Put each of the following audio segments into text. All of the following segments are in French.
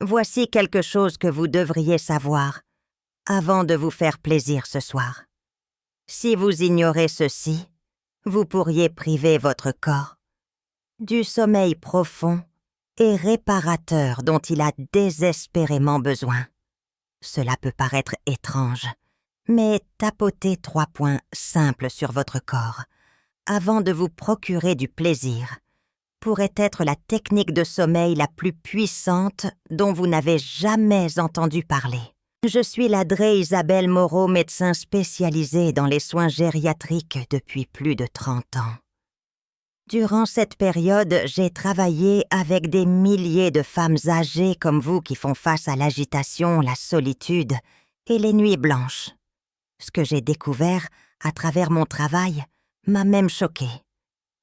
Voici quelque chose que vous devriez savoir avant de vous faire plaisir ce soir. Si vous ignorez ceci, vous pourriez priver votre corps du sommeil profond et réparateur dont il a désespérément besoin. Cela peut paraître étrange, mais tapotez 3 points simples sur votre corps avant de vous procurer du plaisir pourrait être la technique de sommeil la plus puissante dont vous n'avez jamais entendu parler. Je suis la Dre Isabelle Moreau, médecin spécialisé dans les soins gériatriques depuis plus de 30 ans. Durant cette période, j'ai travaillé avec des milliers de femmes âgées comme vous qui font face à l'agitation, la solitude et les nuits blanches. Ce que j'ai découvert à travers mon travail m'a même choquée.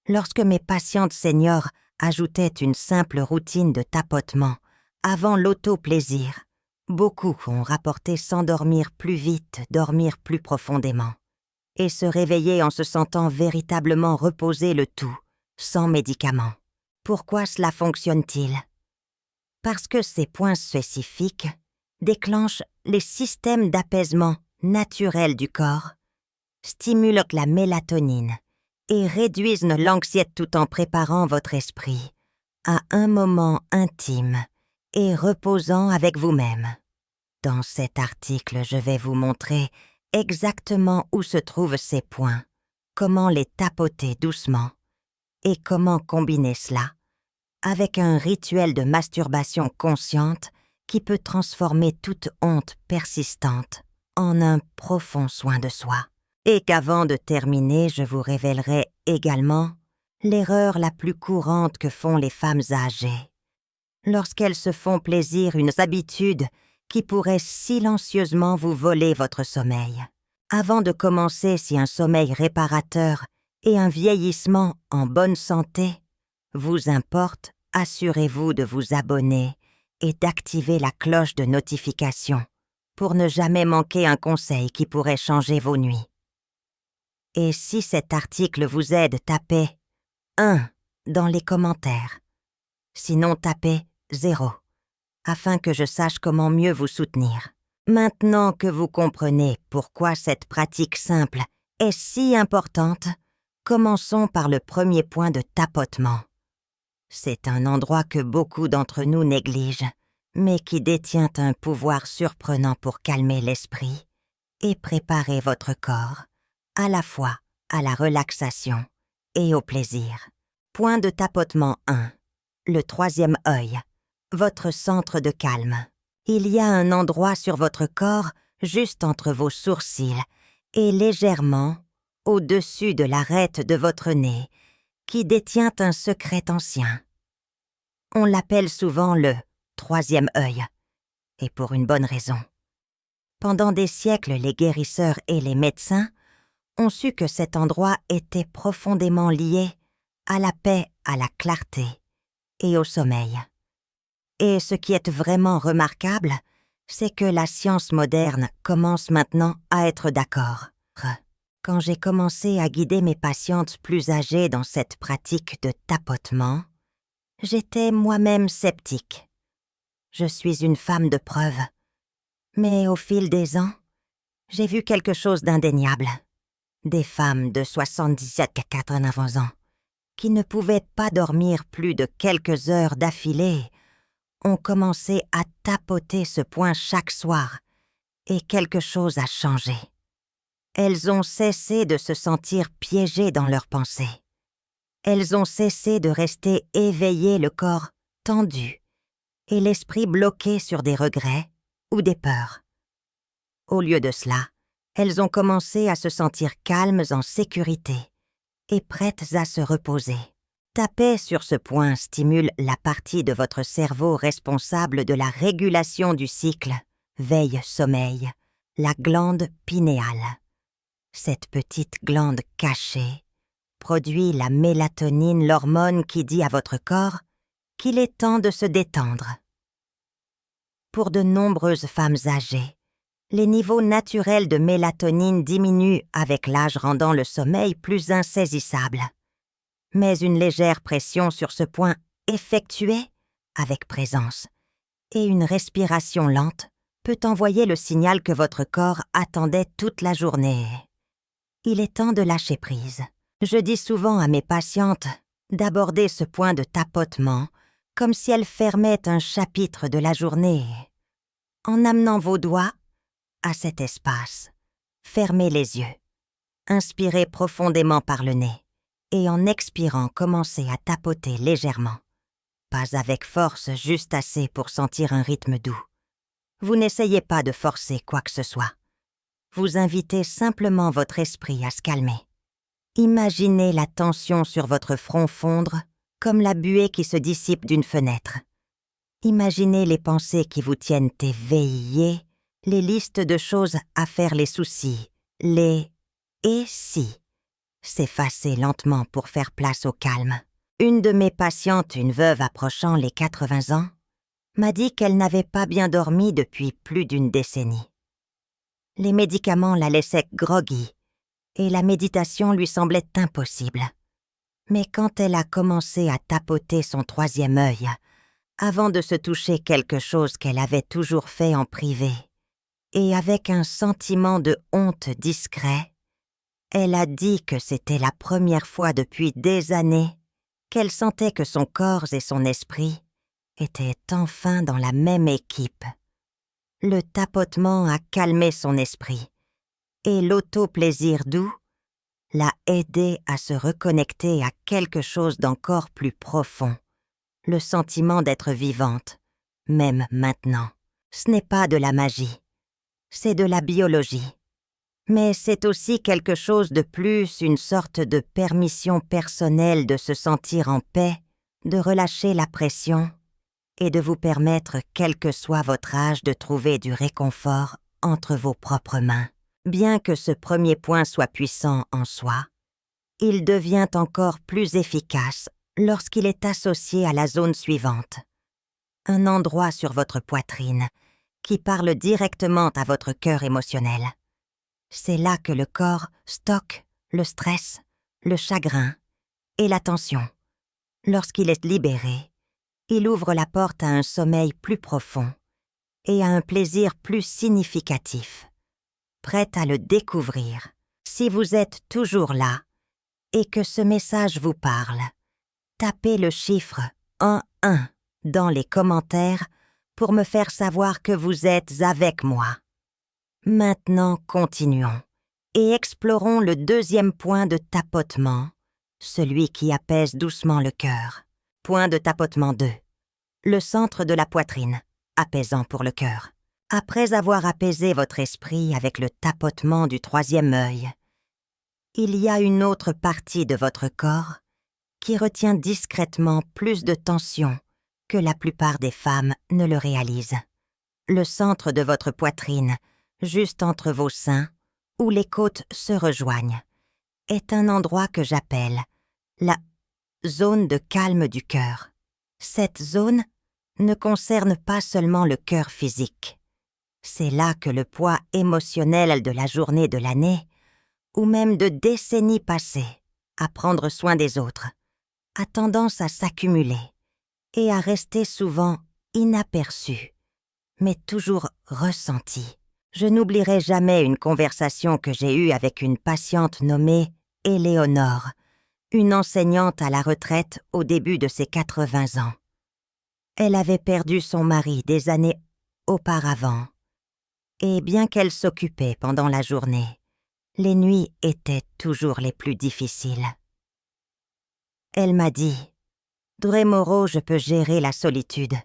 Lorsque mes patientes seniors ajoutaient une simple routine de tapotement avant l'auto-plaisir, beaucoup ont rapporté s'endormir plus vite, dormir plus profondément et se réveiller en se sentant véritablement reposer le tout, sans médicaments. Pourquoi cela fonctionne-t-il? Parce que ces points spécifiques déclenchent les systèmes d'apaisement naturels du corps, stimulent la mélatonine et réduisent l'anxiété tout en préparant votre esprit à un moment intime et reposant avec vous-même. Dans cet article, je vais vous montrer exactement où se trouvent ces points, comment les tapoter doucement et comment combiner cela avec un rituel de masturbation consciente qui peut transformer toute honte persistante en un profond soin de soi. Et qu'avant de terminer, je vous révélerai également l'erreur la plus courante que font les femmes âgées. Lorsqu'elles se font plaisir une habitude qui pourrait silencieusement vous voler votre sommeil. Avant de commencer si un sommeil réparateur et un vieillissement en bonne santé vous importe, assurez-vous de vous abonner et d'activer la cloche de notification pour ne jamais manquer un conseil qui pourrait changer vos nuits. Et si cet article vous aide, tapez 1 dans les commentaires. Sinon, tapez 0, afin que je sache comment mieux vous soutenir. Maintenant que vous comprenez pourquoi cette pratique simple est si importante, commençons par le premier point de tapotement. C'est un endroit que beaucoup d'entre nous négligent, mais qui détient un pouvoir surprenant pour calmer l'esprit et préparer votre corps, à la fois à la relaxation et au plaisir. Point de tapotement 1. Le 3e œil, votre centre de calme. Il y a un endroit sur votre corps, juste entre vos sourcils, et légèrement au-dessus de l'arête de votre nez, qui détient un secret ancien. On l'appelle souvent le 3e œil, et pour une bonne raison. Pendant des siècles, les guérisseurs et les médecins ont su que cet endroit était profondément lié à la paix, à la clarté et au sommeil. Et ce qui est vraiment remarquable, c'est que la science moderne commence maintenant à être d'accord. Quand j'ai commencé à guider mes patientes plus âgées dans cette pratique de tapotement, j'étais moi-même sceptique. Je suis une femme de preuve. Mais au fil des ans, j'ai vu quelque chose d'indéniable. Des femmes de 77 à 80 ans qui ne pouvaient pas dormir plus de quelques heures d'affilée ont commencé à tapoter ce point chaque soir et quelque chose a changé. Elles ont cessé de se sentir piégées dans leurs pensées. Elles ont cessé de rester éveillées, le corps tendu et l'esprit bloqué sur des regrets ou des peurs. Au lieu de cela, elles ont commencé à se sentir calmes, en sécurité et prêtes à se reposer. Taper sur ce point stimule la partie de votre cerveau responsable de la régulation du cycle veille-sommeil, la glande pinéale. Cette petite glande cachée produit la mélatonine, l'hormone qui dit à votre corps qu'il est temps de se détendre. Pour de nombreuses femmes âgées, les niveaux naturels de mélatonine diminuent avec l'âge, rendant le sommeil plus insaisissable. Mais une légère pression sur ce point effectuée avec présence Et une respiration lente peut envoyer le signal que votre corps attendait toute la journée. Il est temps de lâcher prise. Je dis souvent à mes patientes d'aborder ce point de tapotement comme si elle fermait un chapitre de la journée. En amenant vos doigts à cet espace, fermez les yeux, inspirez profondément par le nez et en expirant, commencez à tapoter légèrement. Pas avec force, juste assez pour sentir un rythme doux. Vous n'essayez pas de forcer quoi que ce soit. Vous invitez simplement votre esprit à se calmer. Imaginez la tension sur votre front fondre comme la buée qui se dissipe d'une fenêtre. Imaginez les pensées qui vous tiennent éveillés, les listes de choses à faire, les soucis, les « et si » s'effacer lentement pour faire place au calme. Une de mes patientes, une veuve approchant les 80 ans, m'a dit qu'elle n'avait pas bien dormi depuis plus d'une décennie. Les médicaments la laissaient groggy et la méditation lui semblait impossible. Mais quand elle a commencé à tapoter son troisième œil, avant de se toucher quelque chose qu'elle avait toujours fait en privé, et avec un sentiment de honte discret, elle a dit que c'était la première fois depuis des années qu'elle sentait que son corps et son esprit étaient enfin dans la même équipe. Le tapotement a calmé son esprit, et l'auto-plaisir doux l'a aidé à se reconnecter à quelque chose d'encore plus profond, le sentiment d'être vivante, même maintenant. Ce n'est pas de la magie, c'est de la biologie. Mais c'est aussi quelque chose de plus, une sorte de permission personnelle de se sentir en paix, de relâcher la pression et de vous permettre, quel que soit votre âge, de trouver du réconfort entre vos propres mains. Bien que ce premier point soit puissant en soi, il devient encore plus efficace lorsqu'il est associé à la zone suivante. Un endroit sur votre poitrine qui parle directement à votre cœur émotionnel. C'est là que le corps stocke le stress, le chagrin et la tension. Lorsqu'il est libéré, il ouvre la porte à un sommeil plus profond et à un plaisir plus significatif. Prête à le découvrir, si vous êtes toujours là et que ce message vous parle, tapez le chiffre 11 dans les commentaires pour me faire savoir que vous êtes avec moi. Maintenant, continuons et explorons le deuxième point de tapotement, celui qui apaise doucement le cœur. Point de tapotement 2. Le centre de la poitrine, apaisant pour le cœur. Après avoir apaisé votre esprit avec le tapotement du troisième œil, il y a une autre partie de votre corps qui retient discrètement plus de tension que la plupart des femmes ne le réalisent. Le centre de votre poitrine, juste entre vos seins, où les côtes se rejoignent, est un endroit que j'appelle la zone de calme du cœur. Cette zone ne concerne pas seulement le cœur physique. C'est là que le poids émotionnel de la journée de l'année, ou même de décennies passées, à prendre soin des autres, a tendance à s'accumuler et à rester souvent inaperçu, mais toujours ressenti. Je n'oublierai jamais une conversation que j'ai eue avec une patiente nommée Éléonore, une enseignante à la retraite au début de ses 80 ans. Elle avait perdu son mari des années auparavant, et bien qu'elle s'occupait pendant la journée, les nuits étaient toujours les plus difficiles. Elle m'a dit « Dre Moro, je peux gérer la solitude,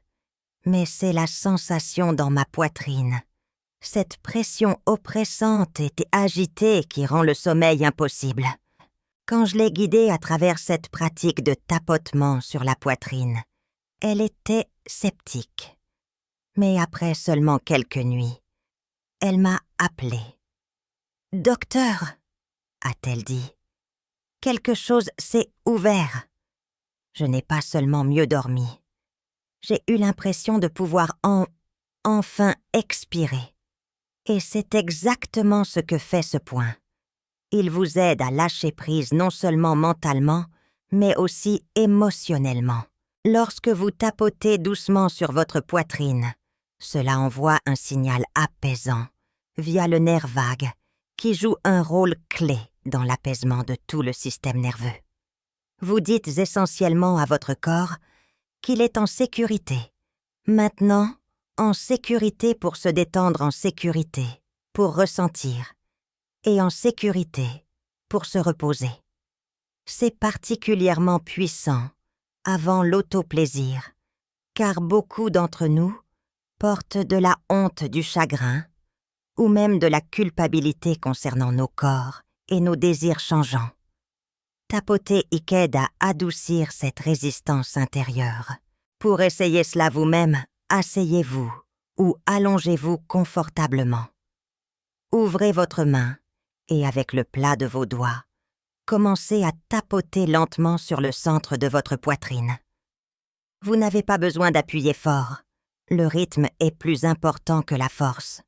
mais c'est la sensation dans ma poitrine, cette pression oppressante et agitée qui rend le sommeil impossible. » Quand je l'ai guidée à travers cette pratique de tapotement sur la poitrine, elle était sceptique. Mais après seulement quelques nuits, elle m'a appelée. « Docteur !» a-t-elle dit. « Quelque chose s'est ouvert. » Je n'ai pas seulement mieux dormi. J'ai eu l'impression de pouvoir enfin expirer. Et c'est exactement ce que fait ce point. Il vous aide à lâcher prise non seulement mentalement, mais aussi émotionnellement. Lorsque vous tapotez doucement sur votre poitrine, cela envoie un signal apaisant via le nerf vague qui joue un rôle clé dans l'apaisement de tout le système nerveux. Vous dites essentiellement à votre corps qu'il est en sécurité. Maintenant, en sécurité pour se détendre, en sécurité pour ressentir, et en sécurité pour se reposer. C'est particulièrement puissant avant l'autoplaisir, car beaucoup d'entre nous portent de la honte, du chagrin, ou même de la culpabilité concernant nos corps et nos désirs changeants. Tapoter aide à adoucir cette résistance intérieure. Pour essayer cela vous-même, asseyez-vous ou allongez-vous confortablement. Ouvrez votre main et avec le plat de vos doigts, commencez à tapoter lentement sur le centre de votre poitrine. Vous n'avez pas besoin d'appuyer fort. Le rythme est plus important que la force.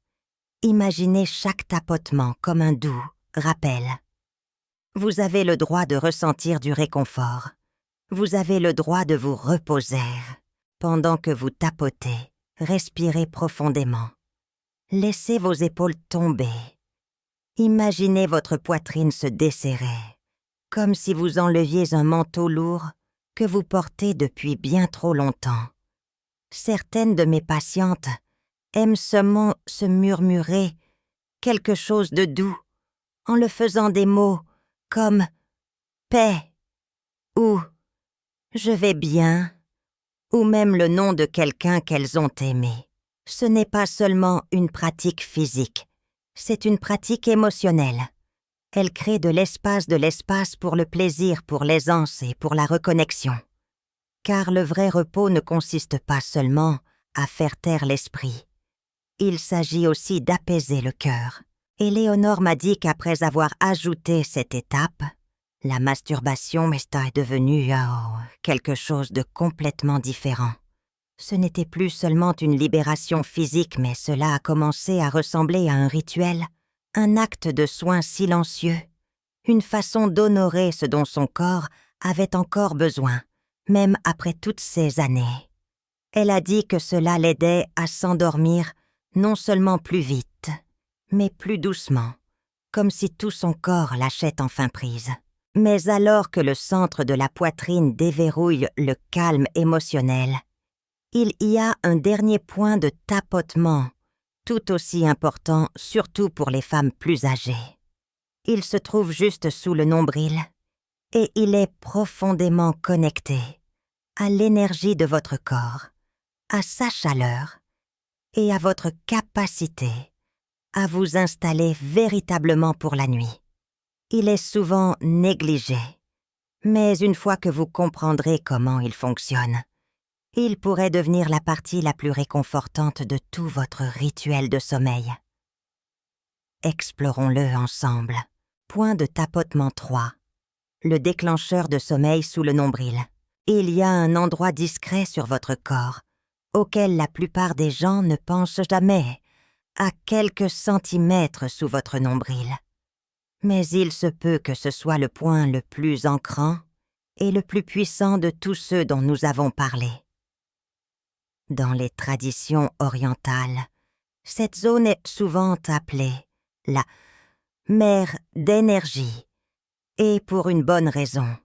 Imaginez chaque tapotement comme un doux rappel. Vous avez le droit de ressentir du réconfort. Vous avez le droit de vous reposer. Pendant que vous tapotez, respirez profondément. Laissez vos épaules tomber. Imaginez votre poitrine se desserrer, comme si vous enleviez un manteau lourd que vous portez depuis bien trop longtemps. Certaines de mes patientes aiment seulement se murmurer quelque chose de doux en le faisant des mots comme « paix » ou « je vais bien » ou même le nom de quelqu'un qu'elles ont aimé. Ce n'est pas seulement une pratique physique, c'est une pratique émotionnelle. Elle crée de l'espace pour le plaisir, pour l'aisance et pour la reconnexion. Car le vrai repos ne consiste pas seulement à faire taire l'esprit. Il s'agit aussi d'apaiser le cœur. Et Léonore m'a dit qu'après avoir ajouté cette étape, la masturbation est devenue quelque chose de complètement différent. Ce n'était plus seulement une libération physique, mais cela a commencé à ressembler à un rituel, un acte de soin silencieux, une façon d'honorer ce dont son corps avait encore besoin, même après toutes ces années. Elle a dit que cela l'aidait à s'endormir non seulement plus vite, mais plus doucement, comme si tout son corps lâchait enfin prise. Mais alors que le centre de la poitrine déverrouille le calme émotionnel, il y a un dernier point de tapotement, tout aussi important, surtout pour les femmes plus âgées. Il se trouve juste sous le nombril, et il est profondément connecté à l'énergie de votre corps, à sa chaleur et à votre capacité à vous installer véritablement pour la nuit. Il est souvent négligé, mais une fois que vous comprendrez comment il fonctionne, il pourrait devenir la partie la plus réconfortante de tout votre rituel de sommeil. Explorons-le ensemble. Point de tapotement 3. Le déclencheur de sommeil sous le nombril. Il y a un endroit discret sur votre corps, auquel la plupart des gens ne pensent jamais, à quelques centimètres sous votre nombril. Mais il se peut que ce soit le point le plus ancrant et le plus puissant de tous ceux dont nous avons parlé. Dans les traditions orientales, cette zone est souvent appelée la mer d'énergie, et pour une bonne raison.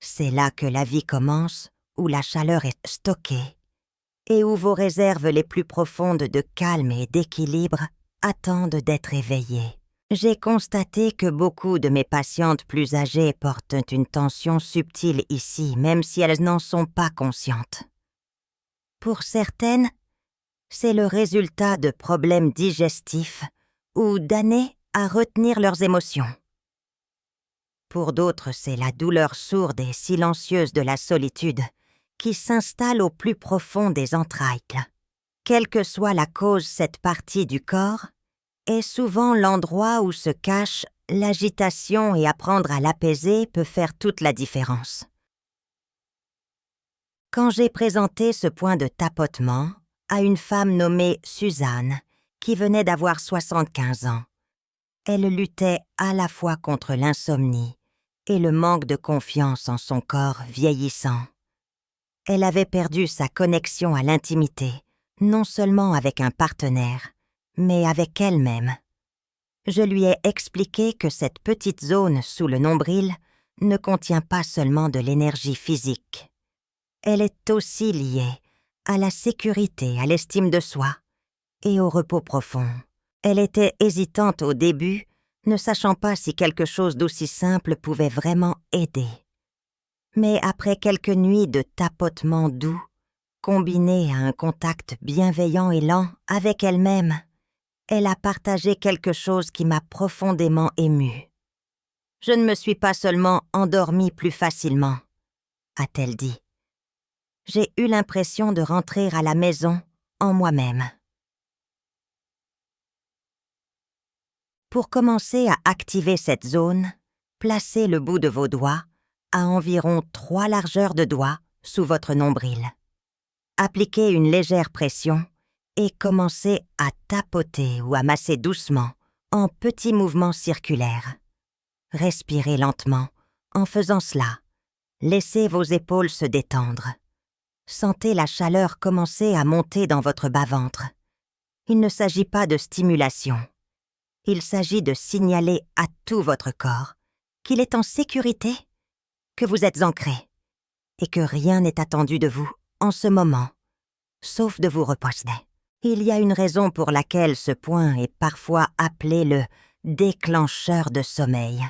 C'est là que la vie commence, où la chaleur est stockée, et où vos réserves les plus profondes de calme et d'équilibre attendent d'être éveillées. J'ai constaté que beaucoup de mes patientes plus âgées portent une tension subtile ici, même si elles n'en sont pas conscientes. Pour certaines, c'est le résultat de problèmes digestifs ou d'années à retenir leurs émotions. Pour d'autres, c'est la douleur sourde et silencieuse de la solitude qui s'installe au plus profond des entrailles. Quelle que soit la cause, cette partie du corps est souvent l'endroit où se cache l'agitation, et apprendre à l'apaiser peut faire toute la différence. Quand j'ai présenté ce point de tapotement à une femme nommée Suzanne, qui venait d'avoir 75 ans, elle luttait à la fois contre l'insomnie et le manque de confiance en son corps vieillissant. Elle avait perdu sa connexion à l'intimité, non seulement avec un partenaire, mais avec elle-même. Je lui ai expliqué que cette petite zone sous le nombril ne contient pas seulement de l'énergie physique. Elle est aussi liée à la sécurité, à l'estime de soi et au repos profond. Elle était hésitante au début, ne sachant pas si quelque chose d'aussi simple pouvait vraiment aider. Mais après quelques nuits de tapotements doux, combinés à un contact bienveillant et lent avec elle-même, elle a partagé quelque chose qui m'a profondément émue. « Je ne me suis pas seulement endormie plus facilement », a-t-elle dit. « J'ai eu l'impression de rentrer à la maison en moi-même. » Pour commencer à activer cette zone, placez le bout de vos doigts à environ 3 largeurs de doigts sous votre nombril. Appliquez une légère pression et commencez à tapoter ou à masser doucement en petits mouvements circulaires. Respirez lentement en faisant cela. Laissez vos épaules se détendre. Sentez la chaleur commencer à monter dans votre bas-ventre. Il ne s'agit pas de stimulation. Il s'agit de signaler à tout votre corps qu'il est en sécurité, que vous êtes ancré et que rien n'est attendu de vous en ce moment, sauf de vous reposer. Il y a une raison pour laquelle ce point est parfois appelé le déclencheur de sommeil.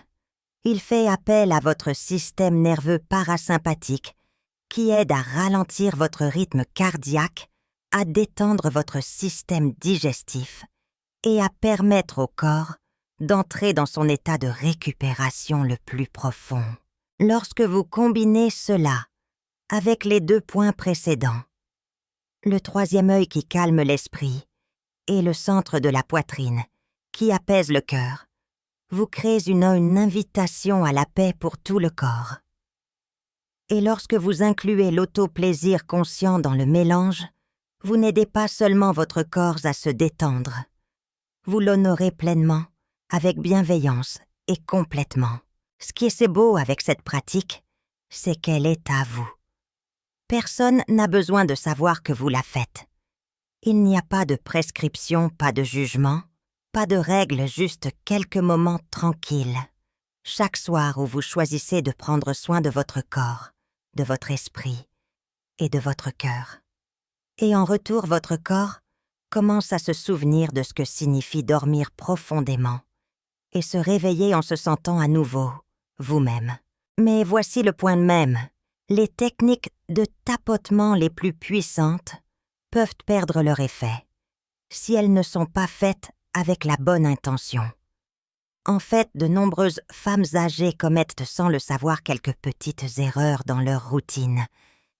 Il fait appel à votre système nerveux parasympathique qui aide à ralentir votre rythme cardiaque, à détendre votre système digestif et à permettre au corps d'entrer dans son état de récupération le plus profond. Lorsque vous combinez cela avec les 2 points précédents, le 3e œil qui calme l'esprit et le centre de la poitrine qui apaise le cœur, vous créez une invitation à la paix pour tout le corps. Et lorsque vous incluez l'auto-plaisir conscient dans le mélange, vous n'aidez pas seulement votre corps à se détendre, vous l'honorez pleinement, avec bienveillance et complètement. Ce qui est si beau avec cette pratique, c'est qu'elle est à vous. Personne n'a besoin de savoir que vous la faites. Il n'y a pas de prescription, pas de jugement, pas de règles, juste quelques moments tranquilles. Chaque soir où vous choisissez de prendre soin de votre corps, de votre esprit et de votre cœur. Et en retour, votre corps commence à se souvenir de ce que signifie dormir profondément et se réveiller en se sentant à nouveau vous-même. Mais voici le point même. Les techniques de tapotement les plus puissantes peuvent perdre leur effet si elles ne sont pas faites avec la bonne intention. En fait, de nombreuses femmes âgées commettent sans le savoir quelques petites erreurs dans leur routine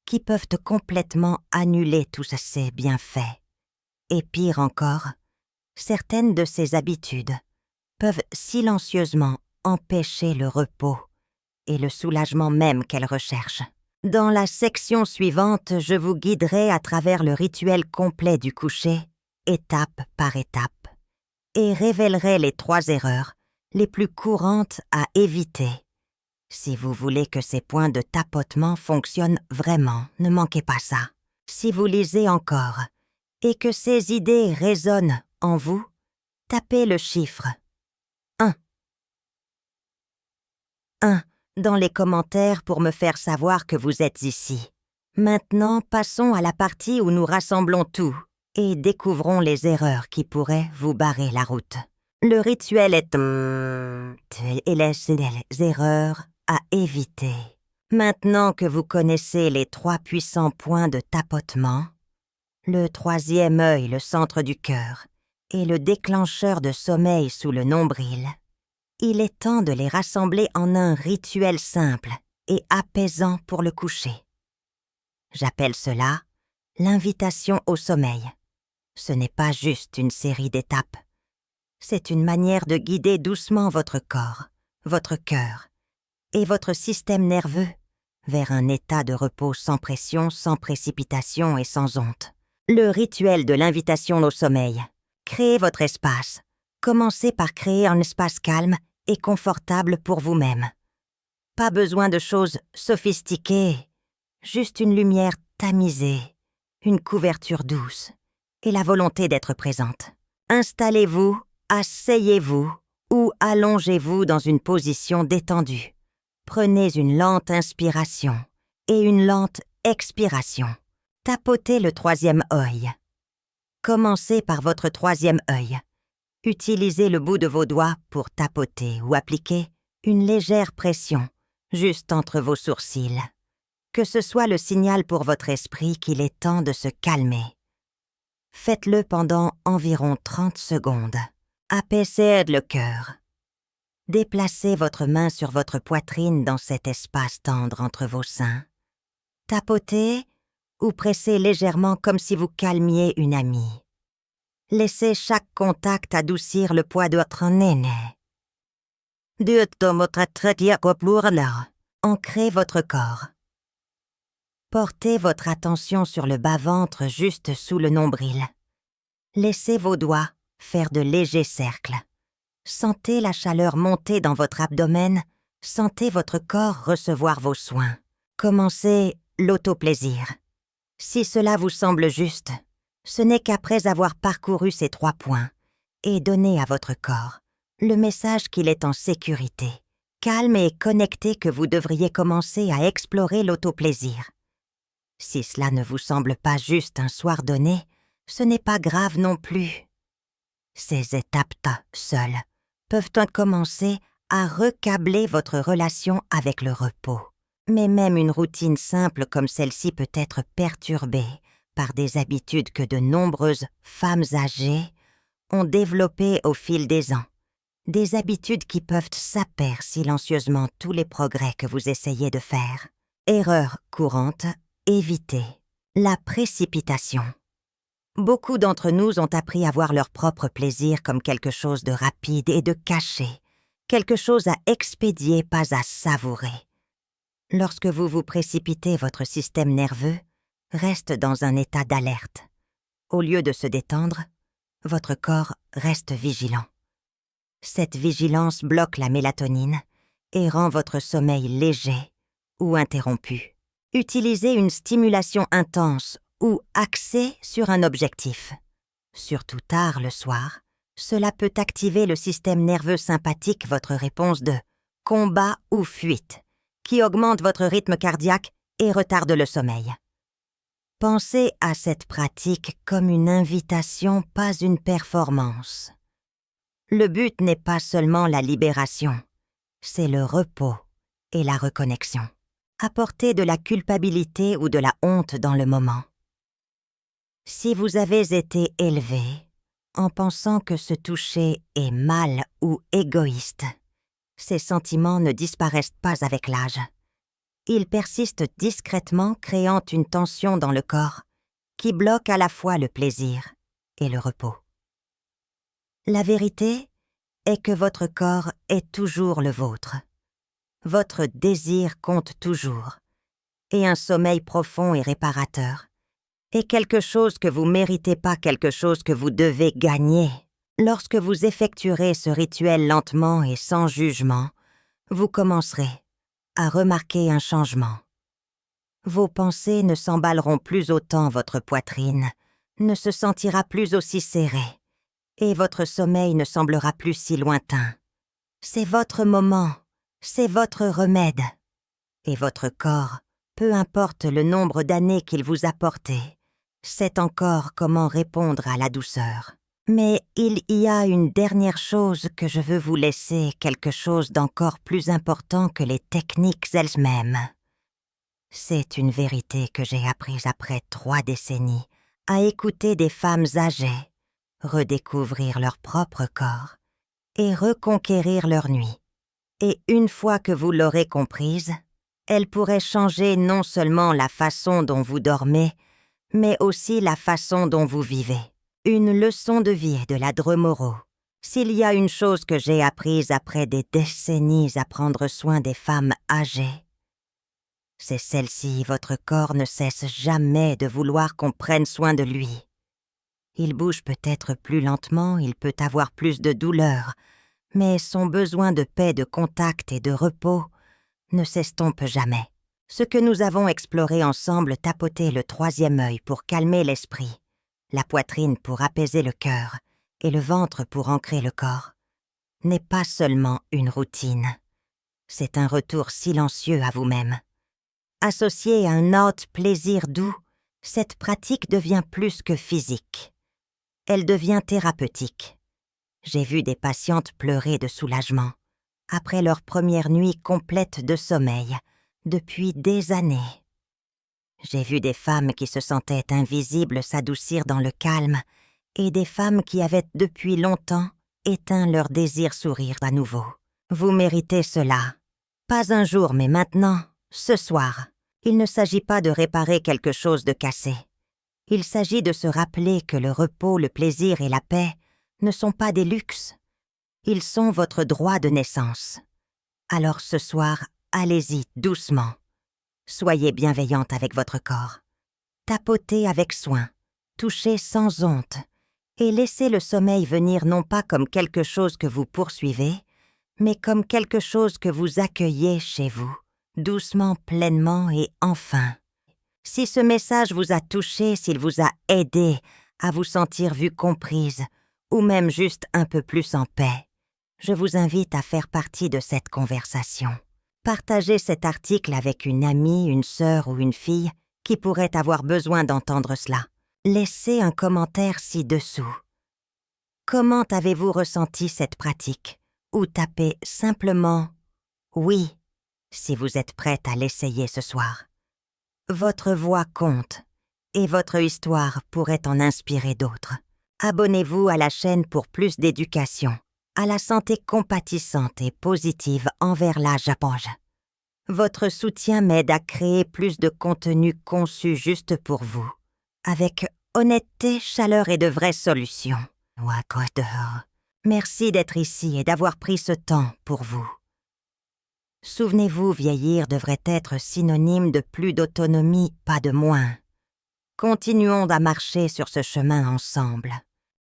qui peuvent complètement annuler tous ces bienfaits. Et pire encore, certaines de ces habitudes peuvent silencieusement empêcher le repos et le soulagement même qu'elles recherchent. Dans la section suivante, je vous guiderai à travers le rituel complet du coucher, étape par étape, et révélerai les 3 erreurs les plus courantes à éviter. Si vous voulez que ces points de tapotement fonctionnent vraiment, ne manquez pas ça. Si vous lisez encore et que ces idées résonnent en vous, tapez le chiffre 1. 1 dans les commentaires pour me faire savoir que vous êtes ici. Maintenant, passons à la partie où nous rassemblons tout et découvrons les erreurs qui pourraient vous barrer la route. Le rituel est et les erreurs à éviter. Maintenant que vous connaissez les 3 puissants points de tapotement, le 3e œil, le centre du cœur, et le déclencheur de sommeil sous le nombril, il est temps de les rassembler en un rituel simple et apaisant pour le coucher. J'appelle cela l'invitation au sommeil. Ce n'est pas juste une série d'étapes. C'est une manière de guider doucement votre corps, votre cœur et votre système nerveux vers un état de repos sans pression, sans précipitation et sans honte. Le rituel de l'invitation au sommeil. Créez votre espace. Commencez par créer un espace calme et confortable pour vous-même. Pas besoin de choses sophistiquées, juste une lumière tamisée, une couverture douce et la volonté d'être présente. Installez-vous, asseyez-vous ou allongez-vous dans une position détendue. Prenez une lente inspiration et une lente expiration. Tapotez le troisième œil. Commencez par votre troisième œil. Utilisez le bout de vos doigts pour tapoter ou appliquer une légère pression juste entre vos sourcils. Que ce soit le signal pour votre esprit qu'il est temps de se calmer. Faites-le pendant environ 30 secondes. Apaisez le cœur. Déplacez votre main sur votre poitrine dans cet espace tendre entre vos seins. Tapotez ou pressez légèrement comme si vous calmiez une amie. Laissez chaque contact adoucir le poids de votre néné. Ancrez votre corps. Portez votre attention sur le bas-ventre juste sous le nombril. Laissez vos doigts faire de légers cercles. Sentez la chaleur monter dans votre abdomen, sentez votre corps recevoir vos soins. Commencez l'autoplaisir. Si cela vous semble juste, ce n'est qu'après avoir parcouru ces 3 points et donné à votre corps le message qu'il est en sécurité, calme et connecté que vous devriez commencer à explorer l'autoplaisir. Si cela ne vous semble pas juste un soir donné, ce n'est pas grave non plus. Ces étapes-là, seules, peuvent commencer à recabler votre relation avec le repos. Mais même une routine simple comme celle-ci peut être perturbée par des habitudes que de nombreuses femmes âgées ont développées au fil des ans. Des habitudes qui peuvent saper silencieusement tous les progrès que vous essayez de faire. Erreur courante, évitez la précipitation. Beaucoup d'entre nous ont appris à voir leur propre plaisir comme quelque chose de rapide et de caché, quelque chose à expédier, pas à savourer. Lorsque vous vous précipitez, votre système nerveux reste dans un état d'alerte. Au lieu de se détendre, votre corps reste vigilant. Cette vigilance bloque la mélatonine et rend votre sommeil léger ou interrompu. Utilisez une stimulation intense ou axée sur un objectif. Surtout tard le soir, cela peut activer le système nerveux sympathique, votre réponse de combat ou fuite, qui augmente votre rythme cardiaque et retarde le sommeil. Pensez à cette pratique comme une invitation, pas une performance. Le but n'est pas seulement la libération, c'est le repos et la reconnexion. Apportez de la culpabilité ou de la honte dans le moment. Si vous avez été élevé en pensant que se toucher est mal ou égoïste, ces sentiments ne disparaissent pas avec l'âge. Ils persistent discrètement, créant une tension dans le corps qui bloque à la fois le plaisir et le repos. La vérité est que votre corps est toujours le vôtre. Votre désir compte toujours, et un sommeil profond et réparateur est quelque chose que vous méritez, pas quelque chose que vous devez gagner. Lorsque vous effectuerez ce rituel lentement et sans jugement, vous commencerez à remarquer un changement. Vos pensées ne s'emballeront plus autant, votre poitrine ne se sentira plus aussi serrée, et votre sommeil ne semblera plus si lointain. C'est votre moment, c'est votre remède. Et votre corps, peu importe le nombre d'années qu'il vous a porté, sait encore comment répondre à la douceur. Mais il y a une dernière chose que je veux vous laisser, quelque chose d'encore plus important que les techniques elles-mêmes. C'est une vérité que j'ai apprise après 3 décennies à écouter des femmes âgées redécouvrir leur propre corps et reconquérir leur nuit. Et une fois que vous l'aurez comprise, elle pourrait changer non seulement la façon dont vous dormez, mais aussi la façon dont vous vivez. Une leçon de vie de la Dreux Moreau. S'il y a une chose que j'ai apprise après des décennies à prendre soin des femmes âgées, c'est celle-ci. Votre corps ne cesse jamais de vouloir qu'on prenne soin de lui. Il bouge peut-être plus lentement, il peut avoir plus de douleur, mais son besoin de paix, de contact et de repos ne s'estompe jamais. Ce que nous avons exploré ensemble, tapoter le troisième œil pour calmer l'esprit, la poitrine pour apaiser le cœur et le ventre pour ancrer le corps, n'est pas seulement une routine. C'est un retour silencieux à vous-même. Associé à un autre plaisir doux, cette pratique devient plus que physique. Elle devient thérapeutique. J'ai vu des patientes pleurer de soulagement après leur première nuit complète de sommeil, depuis des années. J'ai vu des femmes qui se sentaient invisibles s'adoucir dans le calme et des femmes qui avaient depuis longtemps éteint leur désir sourire à nouveau. Vous méritez cela. Pas un jour, mais maintenant, ce soir. Il ne s'agit pas de réparer quelque chose de cassé. Il s'agit de se rappeler que le repos, le plaisir et la paix ne sont pas des luxes. Ils sont votre droit de naissance. Alors ce soir, allez-y doucement. Soyez bienveillante avec votre corps. Tapotez avec soin, touchez sans honte, et laissez le sommeil venir non pas comme quelque chose que vous poursuivez, mais comme quelque chose que vous accueillez chez vous, doucement, pleinement et enfin. Si ce message vous a touché, s'il vous a aidé à vous sentir vue comprise, ou même juste un peu plus en paix, je vous invite à faire partie de cette conversation. Partagez cet article avec une amie, une sœur ou une fille qui pourrait avoir besoin d'entendre cela. Laissez un commentaire ci-dessous. Comment avez-vous ressenti cette pratique? Ou tapez simplement « Oui » si vous êtes prête à l'essayer ce soir. Votre voix compte et votre histoire pourrait en inspirer d'autres. Abonnez-vous à la chaîne pour plus d'éducation à la santé compatissante et positive envers la Japonge. Votre soutien m'aide à créer plus de contenu conçu juste pour vous, avec honnêteté, chaleur et de vraies solutions. Merci d'être ici et d'avoir pris ce temps pour vous. Souvenez-vous, vieillir devrait être synonyme de plus d'autonomie, pas de moins. Continuons à marcher sur ce chemin ensemble.